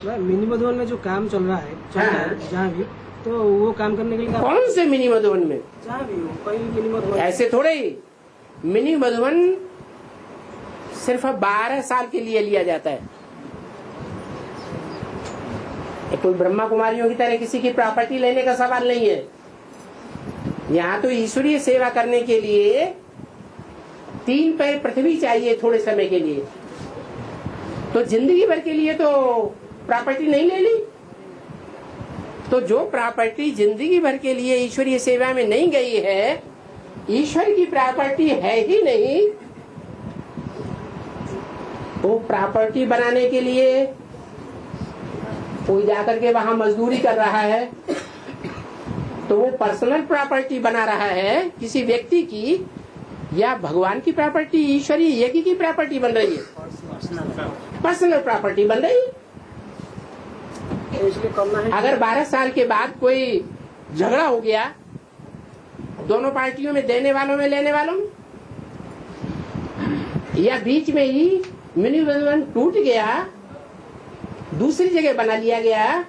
Mini Madhuban में जो काम चल रहा है जहाँ भी, तो वो काम करने के लिए कौन से मिनी मधुबन में? जहाँ भी हो, कहीं मिनी मधुबन ऐसे थोड़े ही। मिनी मधुबन सिर्फ 12 साल के लिए लिया जाता है। कोई ब्रह्मा कुमारियों की तरह किसी की प्रॉपर्टी लेने का सवाल नहीं है। यहाँ तो ईश्वरीय सेवा करने के लिए 3 पैर पृथ्वी चाहिए थोड़े समय के लिए, तो जिंदगी भर के लिए तो प्रॉपर्टी नहीं ले ली। तो जो प्रॉपर्टी जिंदगी भर के लिए ईश्वरीय सेवा में नहीं गई है, ईश्वर की प्रॉपर्टी है ही नहीं, वो प्रॉपर्टी बनाने के लिए कोई जाकर के वहां मजदूरी कर रहा है, तो वो पर्सनल प्रॉपर्टी बना रहा है किसी व्यक्ति की, या भगवान की प्रॉपर्टी, ईश्वरीय यज्ञ की प्रॉपर्टी बन रही है, पर्सनल प्रॉपर्टी बन रही है। अगर 12 साल के बाद कोई झगड़ा हो गया दोनों पार्टियों में, देने वालों में लेने वालों में, या बीच में ही मिनी मधुबन टूट गया, दूसरी जगह बना लिया गया,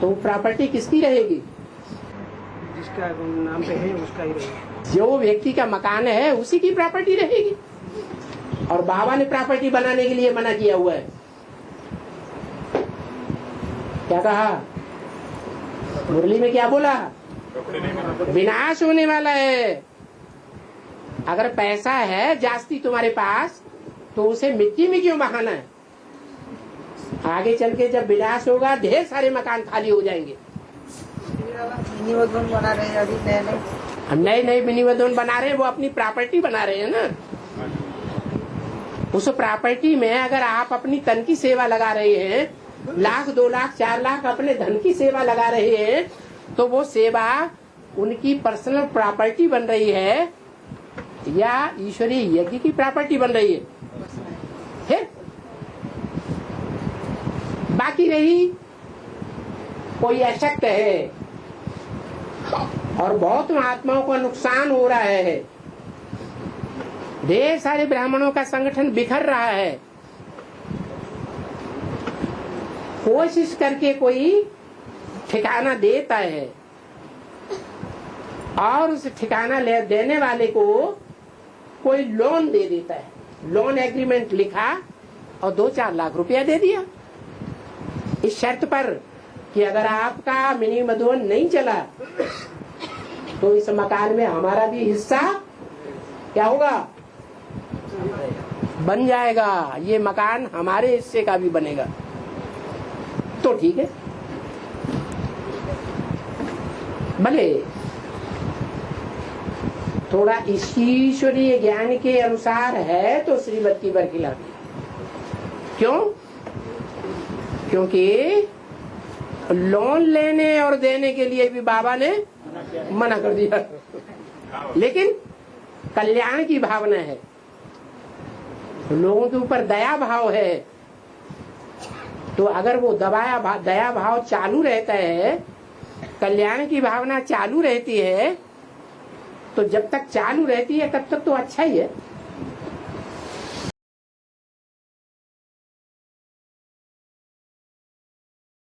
तो प्रॉपर्टी किसकी रहेगी? जिसका नाम पे है उसका ही रहेगा। जो व्यक्ति का मकान है उसी की प्रॉपर्टी रहेगी। और बाबा ने प्रॉपर्टी बनाने के लिए मना किया हुआ है। क्या कहा मुरली में? क्या बोला? विनाश होने वाला है। अगर पैसा है जास्ती तुम्हारे पास, तो उसे मिट्टी में क्यों बहाना है? आगे चल के जब विनाश होगा, ढेर सारे मकान खाली हो जाएंगे। मिनी मधुबन बना रहे हैं अभी नए नए मिनी मधुबन बना रहे हैं, वो अपनी प्रॉपर्टी बना रहे हैं ना। उस प्रॉपर्टी में अगर आप अपनी तन की सेवा लगा रहे हैं, 1 लाख 2 लाख 4 लाख अपने धन की सेवा लगा रहे हैं, तो वो सेवा उनकी पर्सनल प्रॉपर्टी बन रही है या ईश्वरीय यज्ञ की प्रॉपर्टी बन रही है? फिर बाकी रही कोई अशक्त है और बहुत महात्माओं का नुकसान हो रहा है, ढेर सारे ब्राह्मणों का संगठन बिखर रहा है, कोशिश करके कोई ठिकाना देता है और उस ठिकाना देने वाले को कोई लोन दे देता है, लोन एग्रीमेंट लिखा और 2-4 लाख रुपया दे दिया, इस शर्त पर कि अगर आपका मिनी मधुबन नहीं चला तो इस मकान में हमारा भी हिस्सा क्या होगा? बन जाएगा। ये मकान हमारे हिस्से का भी बनेगा। तो ठीक है, भले थोड़ा ईश्वरीय ज्ञान के अनुसार है तो श्रीमत की बरखिलाफ। क्यों? क्योंकि लोन लेने और देने के लिए भी बाबा ने मना कर दिया, लेकिन कल्याण की भावना है, लोगों के ऊपर दया भाव है, तो अगर वो दया भाव चालू रहता है, कल्याण की भावना चालू रहती है, तो जब तक चालू रहती है तब तक तो अच्छा ही है।